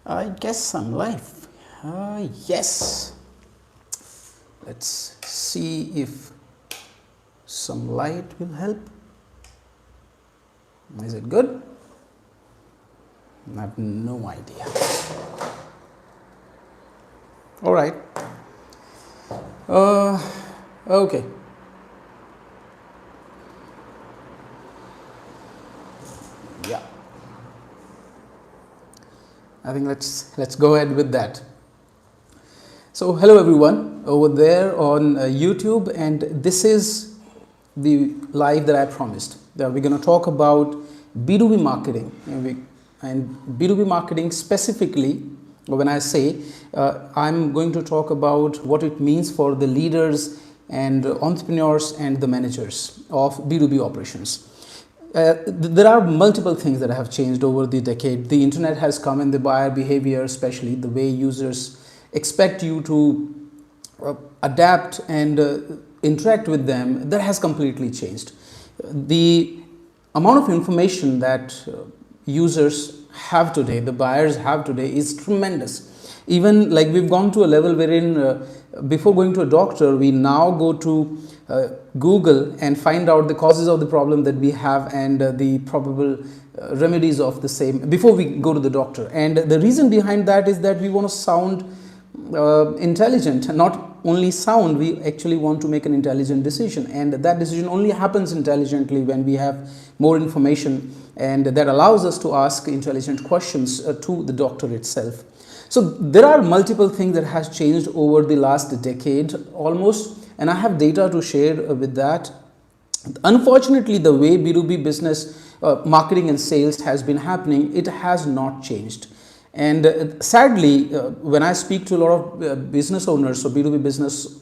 I guess I'm live. Yes. Let's see if some light will help. Is it good? I have no idea. All right. Okay. Yeah. I think let's go ahead with that. So hello everyone over there on YouTube, and this is the live that I promised. That we're going to talk about B2B marketing, and B2B marketing specifically. When I say I'm going to talk about what it means for the leaders and entrepreneurs and the managers of B2B operations. There are multiple things that have changed over the decade. The internet has come, and the buyer behavior, especially the way users expect you to adapt and interact with them, that has completely changed. The amount of information that users have today, the buyers have today, is tremendous. Even like we've gone to a level wherein before going to a doctor, we now go to Google and find out the causes of the problem that we have and the probable remedies of the same before we go to the doctor. And the reason behind that is that we want to sound intelligent, not only sound, we actually want to make an intelligent decision, and that decision only happens intelligently when we have more information, and that allows us to ask intelligent questions to the doctor itself. So there are multiple things that has changed over the last decade almost, and I have data to share with that. Unfortunately, the way B2B business marketing and sales has been happening, it has not changed. And sadly, when I speak to a lot of business owners, so B2B business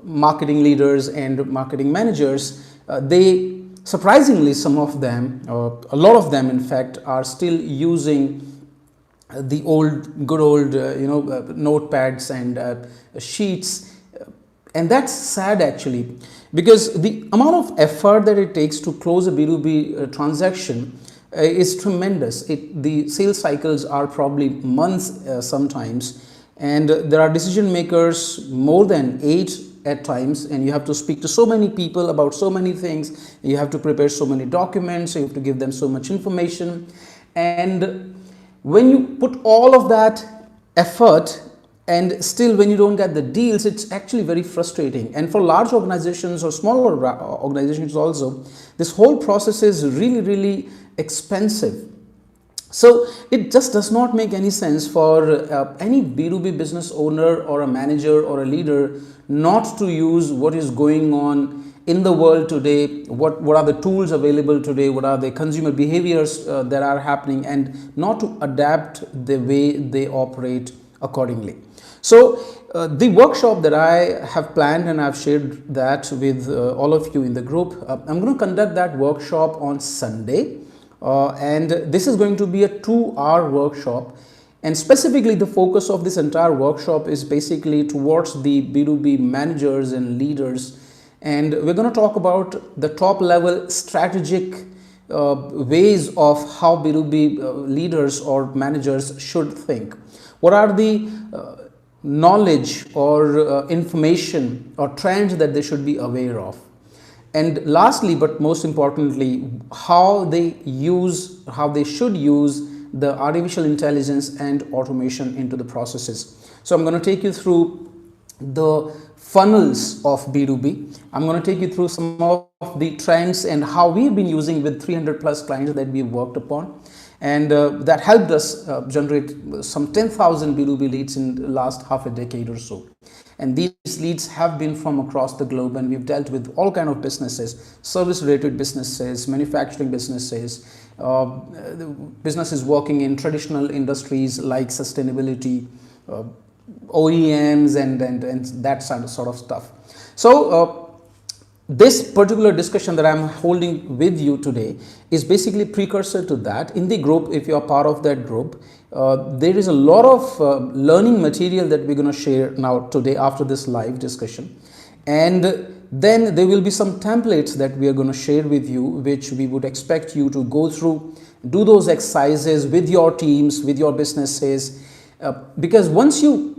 marketing leaders and marketing managers, they surprisingly, some of them, or a lot of them in fact, are still using the good old notepads and sheets. And that's sad actually, because the amount of effort that it takes to close a B2B transaction is tremendous. The sales cycles are probably months sometimes, and there are decision makers more than 8 at times, and you have to speak to so many people about so many things. You have to prepare so many documents, you have to give them so much information, and when you put all of that effort and still when you don't get the deals, it's actually very frustrating. And for large organizations or smaller organizations also, this whole process is really expensive. So it just does not make any sense for any B2B business owner or a manager or a leader not to use what is going on in the world today, what are the tools available today, what are the consumer behaviors that are happening, and not to adapt the way they operate accordingly. So the workshop that I have planned, and I've shared that with all of you in the group, I'm going to conduct that workshop on Sunday, and this is going to be a 2-hour workshop, and specifically the focus of this entire workshop is basically towards the B2B managers and leaders, and we're going to talk about the top level strategic ways of how B2B leaders or managers should think. What are the knowledge or information or trends that they should be aware of? And lastly, but most importantly, how they should use the artificial intelligence and automation into the processes. So I'm going to take you through the funnels of B2B. I'm going to take you through some of the trends and how we've been using with 300 plus clients that we've worked upon. And that helped us generate some 10,000 B2B leads in the last half a decade or so. And these leads have been from across the globe, and we've dealt with all kinds of businesses, service-related businesses, manufacturing businesses, businesses working in traditional industries like sustainability, OEMs, and that sort of stuff. So this particular discussion that I'm holding with you today is basically precursor to that. In the group, if you are part of that group, there is a lot of learning material that we're going to share now today after this live discussion, and then there will be some templates that we are going to share with you, which we would expect you to go through do those exercises with your teams, with your businesses, because once you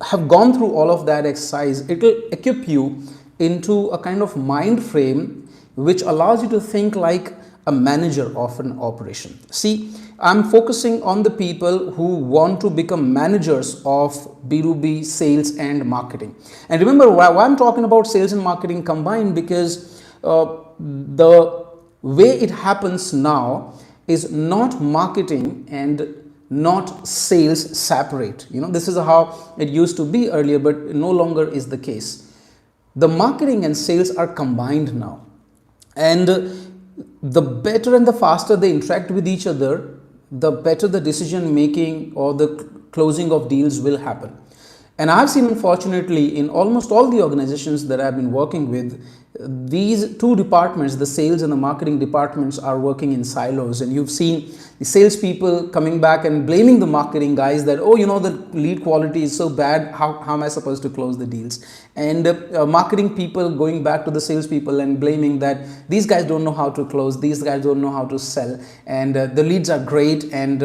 have gone through all of that exercise, it will equip you into a kind of mind frame which allows you to think like a manager of an operation. See, I'm focusing on the people who want to become managers of B2B sales and marketing. And remember why I'm talking about sales and marketing combined, because the way it happens now is not marketing and not sales separate. This is how it used to be earlier, but no longer is the case. The marketing and sales are combined now, and the better and the faster they interact with each other, the better the decision making or the closing of deals will happen. And I've seen, unfortunately, in almost all the organizations that I've been working with, these two departments, the sales and the marketing departments, are working in silos. And you've seen the salespeople coming back and blaming the marketing guys that, oh, the lead quality is so bad, how am I supposed to close the deals? And marketing people going back to the salespeople and blaming that these guys don't know how to close, these guys don't know how to sell, and the leads are great, and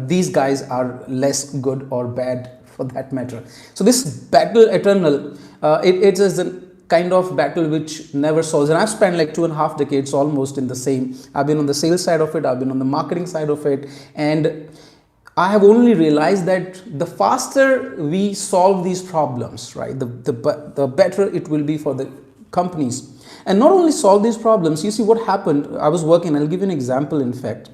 these guys are less good or bad for that matter. So this battle eternal, it is a kind of battle which never solves. And I've spent like 2.5 decades almost in the same. I've been on the sales side of it, I've been on the marketing side of it, and I have only realized that the faster we solve these problems, right, the better it will be for the companies. And not only solve these problems, you see what happened. I was working, I'll give you an example in fact.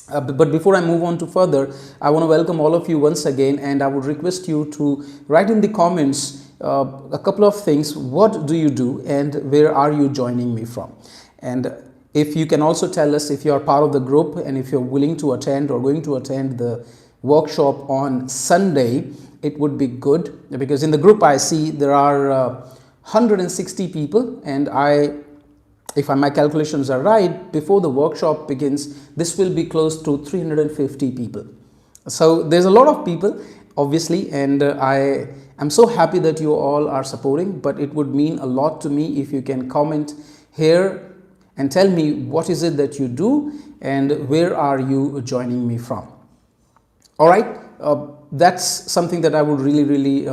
But before I move on to further, I want to welcome all of you once again, and I would request you to write in the comments a couple of things. What do you do and where are you joining me from? And if you can also tell us if you are part of the group and if you're willing to attend or going to attend the workshop on Sunday, it would be good, because in the group I see there are 160 people, and if my calculations are right, before the workshop begins, this will be close to 350 people. So there's a lot of people, obviously, and I am so happy that you all are supporting, but it would mean a lot to me if you can comment here and tell me what is it that you do and where are you joining me from. All right, that's something that I would really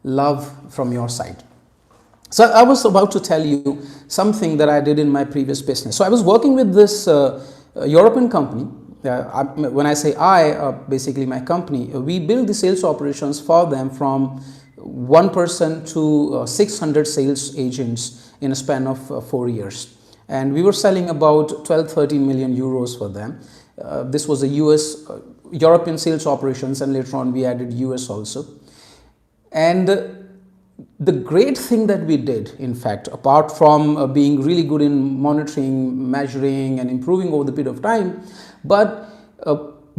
love from your side. So I was about to tell you something that I did in my previous business. So I was working with this European company. When I say basically my company, we build the sales operations for them from 1 person to 600 sales agents in a span of 4 years. And we were selling about 12-13 million euros for them. This was a European sales operations, and later on we added US also. And the great thing that we did, in fact, apart from being really good in monitoring, measuring and improving over the period of time, but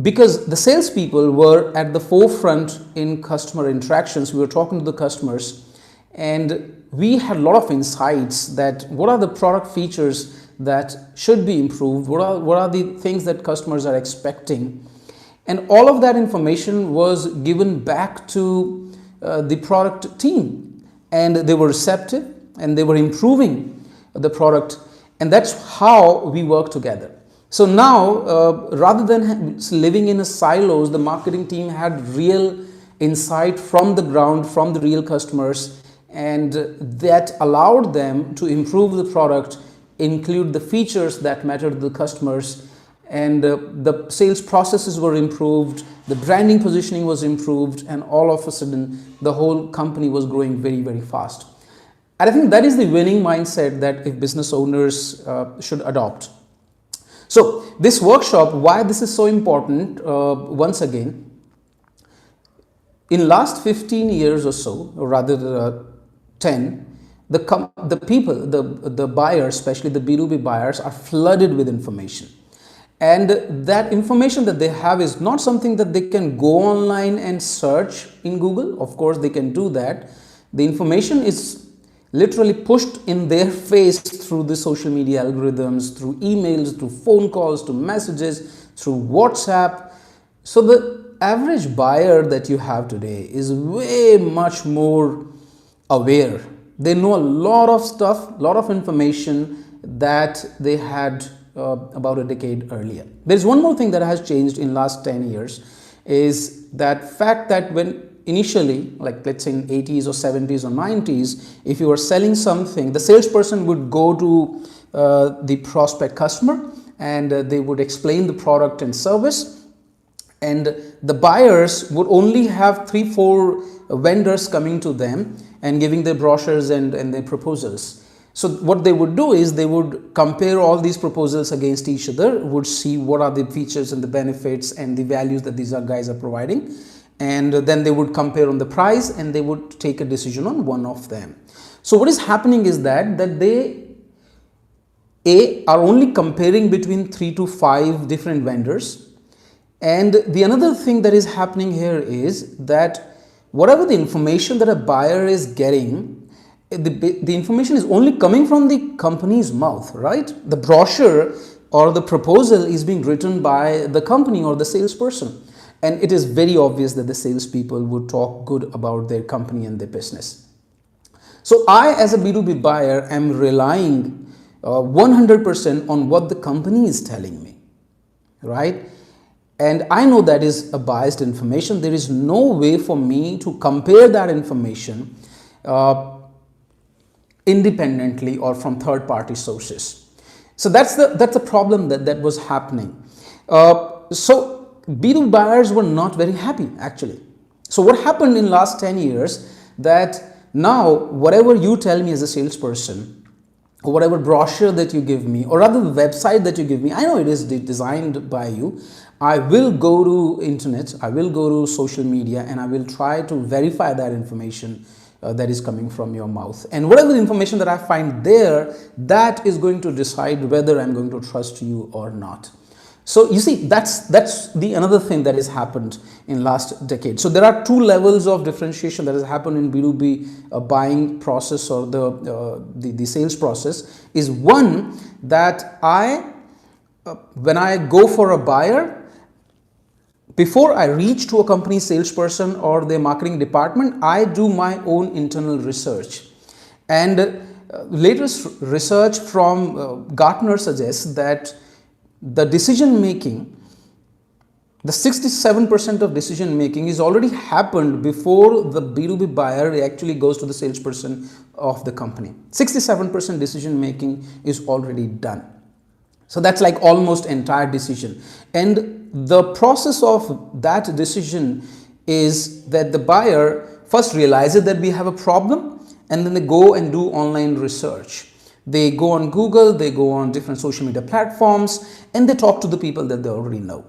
because the salespeople were at the forefront in customer interactions, we were talking to the customers, and we had a lot of insights that what are the product features that should be improved, what are the things that customers are expecting, and all of that information was given back to the product team. And they were receptive and they were improving the product, and that's how we work together. So now, rather than living in a silos, the marketing team had real insight from the ground, from the real customers, and that allowed them to improve the product, include the features that mattered to the customers, and the sales processes were improved, the branding positioning was improved, and all of a sudden the whole company was growing very fast. And I think that is the winning mindset that if business owners should adopt. So this workshop, why this is so important, once again, in last 15 years or so, or rather 10, the people, the buyers, especially the B2B buyers, are flooded with information. And that information that they have is not something that they can go online and search in Google. Of course, they can do that. The information is literally pushed in their face through the social media algorithms, through emails, through phone calls, through messages, through WhatsApp. So the average buyer that you have today is way much more aware. They know a lot of stuff, a lot of information that they had about a decade earlier. There's one more thing that has changed in last 10 years is that fact that when initially, like let's say in 80s or 70s or 90s, if you were selling something, the salesperson would go to the prospect customer and they would explain the product and service, and the buyers would only have 3-4 vendors coming to them and giving their brochures and their proposals. So what they would do is they would compare all these proposals against each other, would see what are the features and the benefits and the values that these guys are providing, and then they would compare on the price and they would take a decision on one of them. So what is happening is that they are only comparing between 3 to 5 different vendors, and the another thing that is happening here is that whatever the information that a buyer is getting, the information is only coming from the company's mouth, right? The brochure or the proposal is being written by the company or the salesperson. And it is very obvious that the salespeople would talk good about their company and their business. So I, as a B2B buyer, am relying 100% on what the company is telling me, right? And I know that is a biased information. There is no way for me to compare that information independently or from third-party sources. So that's the problem that was happening. So B2B buyers were not very happy actually. So what happened in last 10 years that now whatever you tell me as a salesperson, or whatever brochure that you give me, or rather the website that you give me, I know it is designed by you. I will go to internet, I will go to social media, and I will try to verify that information that is coming from your mouth. And whatever the information that I find there, that is going to decide whether I'm going to trust you or not. So you see, that's the another thing that has happened in last decade. So there are 2 levels of differentiation that has happened in B2B buying process or the sales process. Is one that when I go for a buyer, before I reach to a company's salesperson or their marketing department, I do my own internal research. And latest research from Gartner suggests that the decision making, the 67% of decision making is already happened before the B2B buyer actually goes to the salesperson of the company. 67% decision making is already done. So that's like almost entire decision. And the process of that decision is that the buyer first realizes that we have a problem, and then they go and do online research. They go on Google, they go on different social media platforms, and they talk to the people that they already know.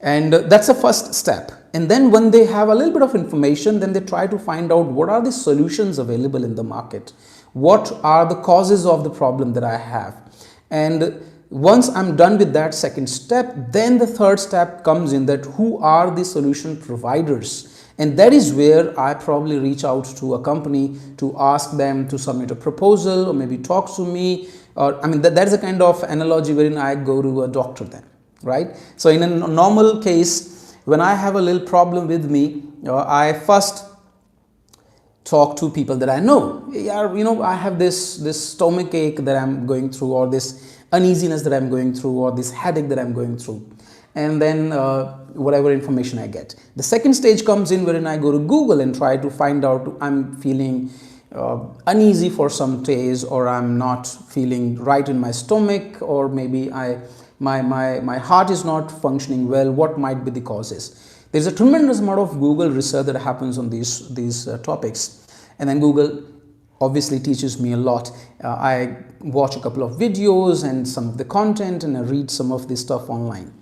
And that's the first step. And then when they have a little bit of information, then they try to find out what are the solutions available in the market. What are the causes of the problem that I have? And once I'm done with that second step, then the third step comes in, that who are the solution providers? And that is where I probably reach out to a company to ask them to submit a proposal or maybe talk to me. Or I mean, that is a kind of analogy wherein I go to a doctor then, right? So in a normal case, when I have a little problem with me, I first talk to people that I know. Yeah, you know, I have this stomach ache that I'm going through, or this uneasiness that I'm going through, or this headache that I'm going through, and then whatever information I get. The second stage comes in wherein I go to Google and try to find out, I'm feeling uneasy for some days, or I'm not feeling right in my stomach, or maybe my heart is not functioning well. What might be the causes? There's a tremendous amount of Google research that happens on these topics, and then Google obviously teaches me a lot. I watch a couple of videos and some of the content, and I read some of this stuff online.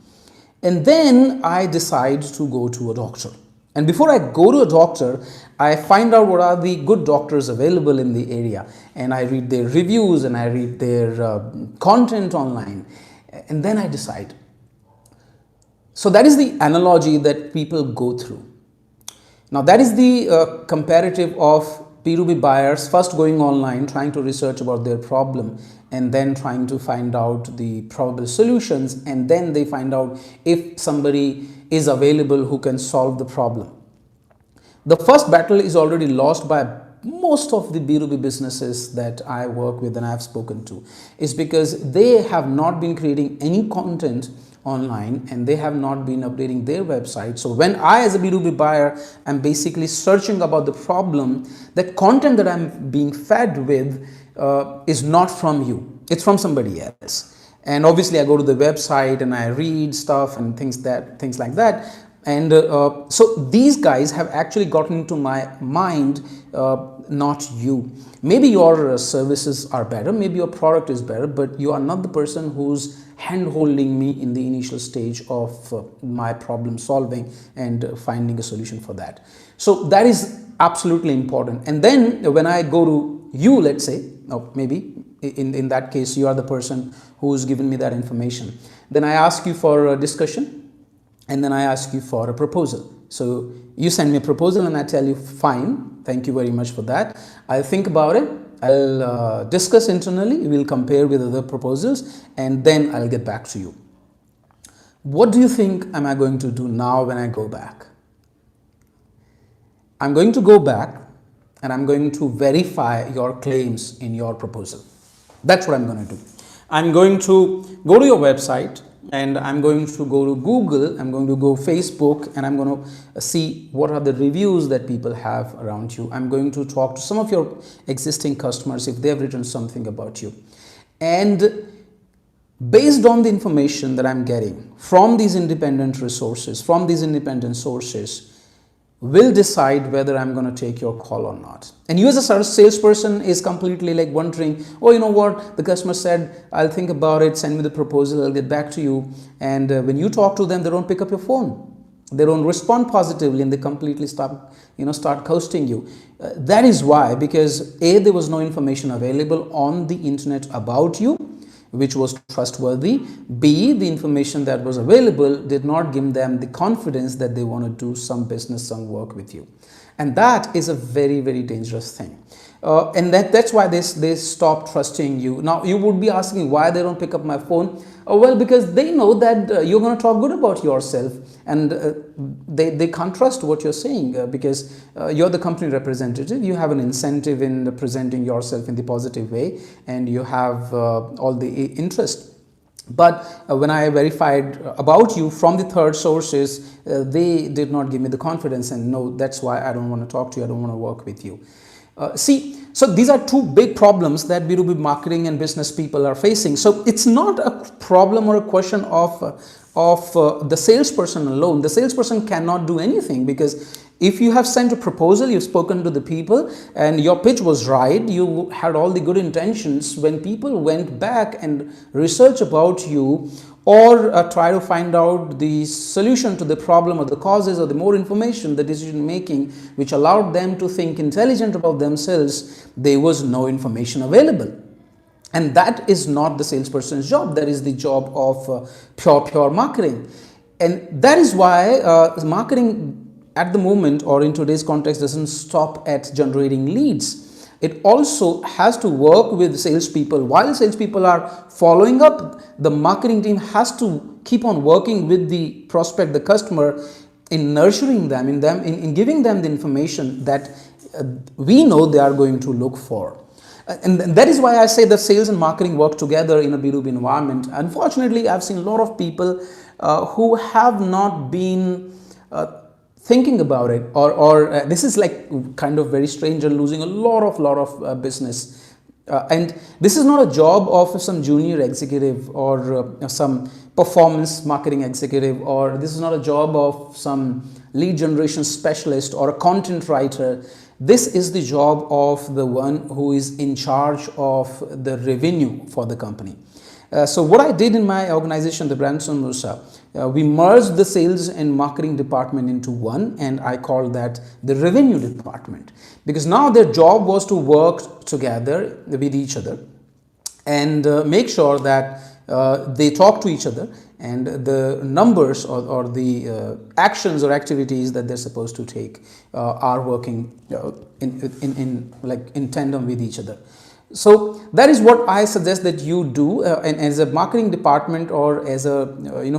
And then I decide to go to a doctor. And before I go to a doctor, I find out what are the good doctors available in the area. And I read their reviews and I read their content online. And then I decide. So that is the analogy that people go through. Now that is the comparative of B2B buyers first going online, trying to research about their problem, and then trying to find out the probable solutions, and then they find out if somebody is available who can solve the problem. The first battle is already lost by most of the B2B businesses that I work with and I've spoken to is because they have not been creating any content online and they have not been updating their website. So when I as a B2B buyer am basically searching about the problem, that content that I'm being fed with is not from you, it's from somebody else. And obviously I go to the website and I read stuff and things like that. And so these guys have actually gotten into my mind, not you. Maybe your services are better, maybe your product is better, but you are not the person who's hand-holding me in the initial stage of my problem solving and finding a solution for that. So that is absolutely important. And then when I go to you, let's say, or maybe in that case you are the person who's given me that information, then I ask you for a discussion and then I ask you for a proposal. So you send me a proposal and I tell you, fine, thank you very much for that. I'll think about it, I'll discuss internally, we'll compare with other proposals, and then I'll get back to you. What do you think am I going to do now when I go back? I'm going to go back and I'm going to verify your claims in your proposal. That's what I'm going to do. I'm going to go to your website and I'm going to go to Google, I'm going to go Facebook, and I'm going to see what are the reviews that people have around you. I'm going to talk to some of your existing customers if they've written something about you. And based on the information that I'm getting from these independent resources, from these independent sources, will decide whether I'm going to take your call or not. And you as a salesperson is completely like wondering, oh, you know what, the customer said, I'll think about it, send me the proposal, I'll get back to you. And when you talk to them, they don't pick up your phone. They don't respond positively and they completely start ghosting you. That is why, because A, there was no information available on the internet about you, which was trustworthy. B, the information that was available did not give them the confidence that they want to do some business, some work with you. And that is a very, very dangerous thing. And that's why they stop trusting you. Now, you would be asking why they don't pick up my phone. Well, because they know that you're going to talk good about yourself, and they can't trust what you're saying because you're the company representative. You have an incentive in presenting yourself in the positive way, and you have all the interest. But when I verified about you from the third sources, they did not give me the confidence, and no, that's why I don't want to talk to you, I don't want to work with you. So these are two big problems that B2B marketing and business people are facing. So it's not a problem or a question of the salesperson alone. The salesperson cannot do anything, because if you have sent a proposal, you've spoken to the people and your pitch was right, you had all the good intentions. When people went back and research about you or try to find out the solution to the problem or the causes or the more information, the decision making, which allowed them to think intelligent about themselves, there was no information available. And that is not the salesperson's job. That is the job of pure marketing. And that is why marketing at the moment, or in today's context, doesn't stop at generating leads. It also has to work with salespeople. While salespeople are following up, the marketing team has to keep on working with the prospect, the customer, in nurturing them, in giving them the information that we know they are going to look for. And that is why I say that sales and marketing work together in a B2B environment. Unfortunately, I've seen a lot of people who have not been thinking about it, or this is like kind of very strange and losing a lot of business. And this is not a job of some junior executive or some performance marketing executive, or this is not a job of some lead generation specialist or a content writer. This is the job of the one who is in charge of the revenue for the company. So what I did in my organization, the Branson Musa, we merged the sales and marketing department into one, and I called that the revenue department, because now their job was to work together with each other and make sure that they talk to each other, and the numbers or the actions or activities that they're supposed to take are working in tandem with each other. So that is what I suggest that you do, and as a marketing department or as a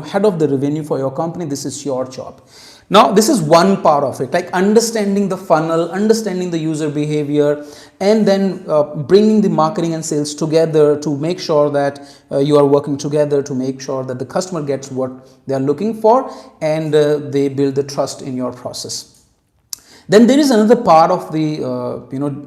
head of the revenue for your company, this is your job. Now, this is one part of it, like understanding the funnel, understanding the user behavior, and then bringing the marketing and sales together to make sure that you are working together to make sure that the customer gets what they are looking for, and they build the trust in your process. Then there is another part of the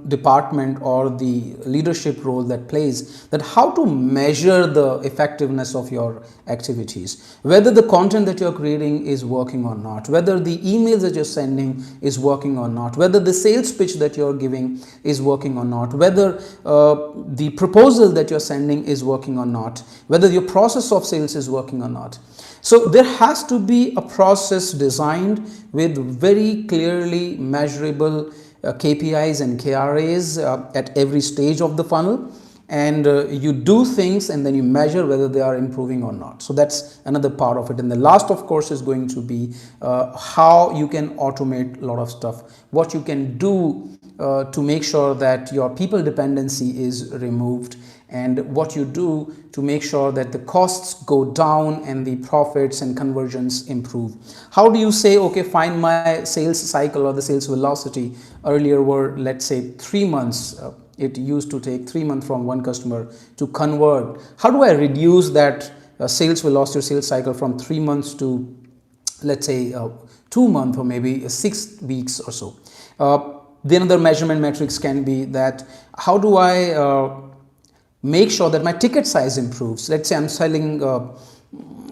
department or the leadership role that plays, that how to measure the effectiveness of your activities, whether the content that you're creating is working or not, whether the emails that you're sending is working or not, whether the sales pitch that you're giving is working or not, whether the proposal that you're sending is working or not, whether your process of sales is working or not. So there has to be a process designed with very clearly measurable KPIs and KRAs at every stage of the funnel, and you do things and then you measure whether they are improving or not. So that's another part of it. And the last, of course, is going to be how you can automate a lot of stuff, what you can do to make sure that your people dependency is removed, and what you do to make sure that the costs go down and the profits and conversions improve. How do you say, okay, find my sales cycle or the sales velocity? Earlier were, let's say, 3 months. It used to take 3 months from one customer to convert. How do I reduce that sales velocity or sales cycle from 3 months to, let's say, 2 months or maybe 6 weeks or so? The another measurement metrics can be that how do I make sure that my ticket size improves. Let's say I'm selling a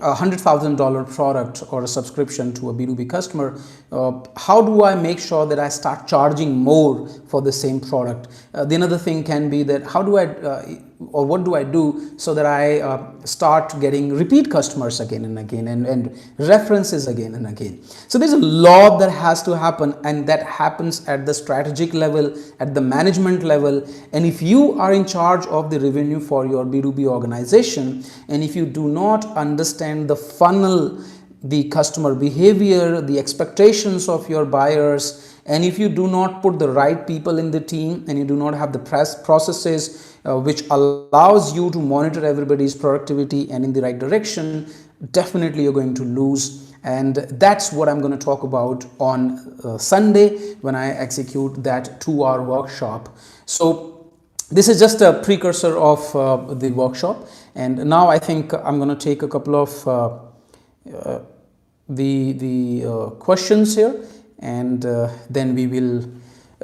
$100,000 product or a subscription to a B2B customer. How do I make sure that I start charging more for the same product? The another thing can be that how do I or what do I do so that I start getting repeat customers again and again, and references again and again. So there's a lot that has to happen, and that happens at the strategic level, at the management level. And if you are in charge of the revenue for your B2B organization, and if you do not understand the funnel, the customer behavior, the expectations of your buyers, and if you do not put the right people in the team, and you do not have the processes which allows you to monitor everybody's productivity and in the right direction, definitely you're going to lose. And that's what I'm going to talk about on Sunday when I execute that 2-hour workshop. So this is just a precursor of the workshop, and now I think I'm going to take a couple of the questions here, and then we will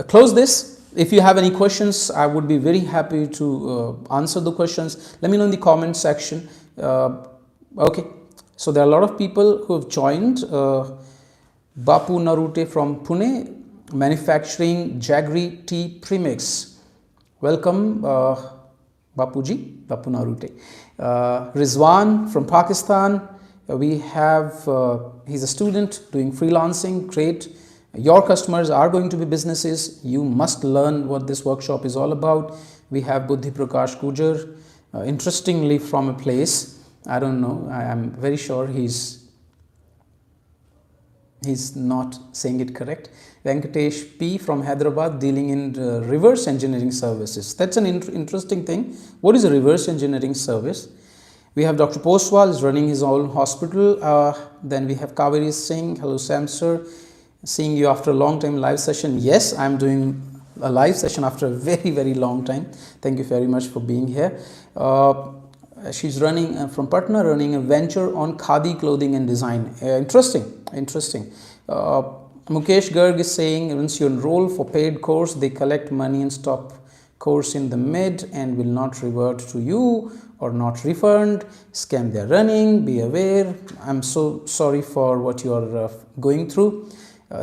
close this. If you have any questions, I would be very happy to answer the questions. Let me know in the comment section. Okay, so there are a lot of people who have joined. Bapu Narute from Pune, manufacturing Jaggery tea premix. Welcome, Bapuji, Bapu Narute. Rizwan from Pakistan. We have, he's a student doing freelancing, great. Your customers are going to be businesses. You must learn what this workshop is all about. We have Buddhi Prakash Gujar, interestingly from a place, I don't know, I am very sure he's not saying it correct. Venkatesh P from Hyderabad, dealing in reverse engineering services. That's an interesting thing. What is a reverse engineering service? We have Dr. Poswal is running his own hospital. Then we have Kaveri Singh. Hello, Sam sir. Seeing you after a long time live session. Yes, I'm doing a live session after a very, very long time. Thank you very much for being here. She's running from Patna, running a venture on khadi clothing and design. Interesting. Mukesh Garg is saying, once you enroll for paid course, they collect money and stop course in the mid and will not revert to you or not refund. Scam they're running, be aware. I'm so sorry for what you're going through.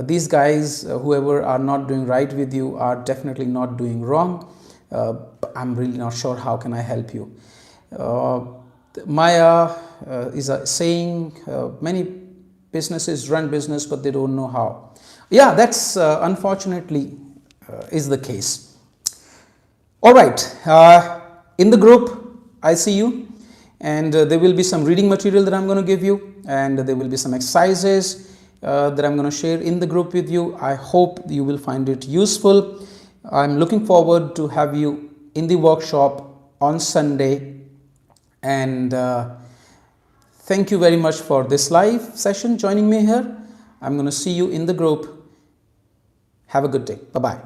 These guys, whoever are not doing right with you, are definitely not doing wrong. I'm really not sure how can I help you. Maya is saying many businesses run business but they don't know how. Yeah, that's unfortunately is the case. All right, in the group I see you, and there will be some reading material that I'm going to give you, and there will be some exercises that I'm going to share in the group with you. I hope you will find it useful. I'm looking forward to have you in the workshop on Sunday, and thank you very much for this live session, joining me here. I'm going to see you in the group. Have a good day. Bye-bye.